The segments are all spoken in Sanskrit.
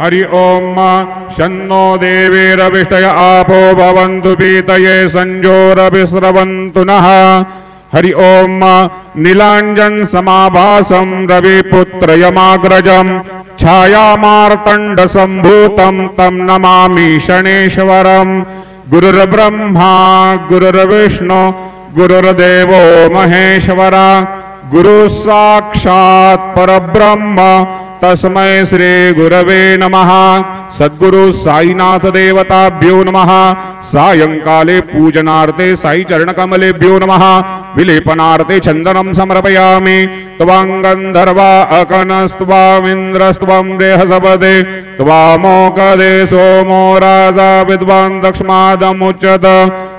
हरि ओम शन्नो देवीरविष्टय आपो भवन्तु पीतये संजोरभिस्रवन्तु नः। हरि ओम नीलाञ्जन समाभासं रविपुत्रयमाग्रजं छायामार्तण्ड सम्भूतं तं नमामि शनेश्वरं। गुरुर्ब्रह्मा गुरुर्विष्णु गुरुर्देवो महेश्वरा गुरुः साक्षात् परब्रह्म तस्मै श्री गुरवे नमः। सद्गुरु साईनाथ देवताभ्यो नमः। सायंकाले पूजनार्थे साई चरणकमलेभ्यो नमः। विलेपनार्थे चंदनं समर्पयामि। त्वां गन्धर्वा अकनस्त्वामिन्द्रस्त्वं देहसपदे त्वामोकदे सोमो राजा विद्वान् दक्ष्मादमुच्यत।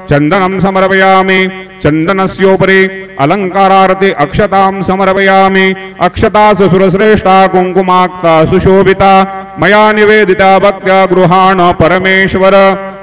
चंदनं समर्पयामि। चंदनस्योपरि अलंकारार्थे अक्षतां समर्पयामि। अक्षता सुरश्रेष्ठा कुंकुमाक्ता सुशोभिता मया निवेदिता भक्त्या गृहाण परमेश्वर।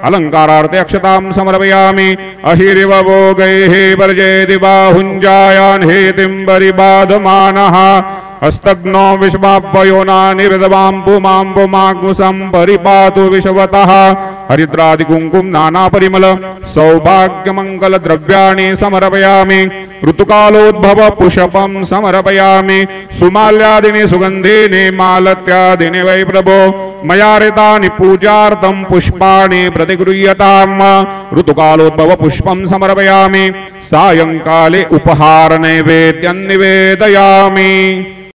अलंकारार्थे अक्षतां समर्पयामि। अहिरिव भोगैः वर्जेति बाहुञ्जायान् हेतिम्बरिबाधमानः। हस्तग्नो विश्वाभ्ययोना निरदवाम्पुमाम्पुमाग्मुसं परिपातु विश्वतः। हरिद्रादि कुंकुम नाना परिमल सौभाग्यमंगल द्रव्याणि समर्पयामि। ऋतुकालोद्भव पुष्पं समर्पयामि। सुमाल्यादीनि सुगंधीनि मालत्यादीनि वै प्रभो मया ऋतानि पूजार्थं पुष्पाणि प्रतिगृह्यताम्। ऋतुकालोद्भव पुष्पं समर्पयामि। सायंकाले उपहार नैवेद्यं निवेदयामि।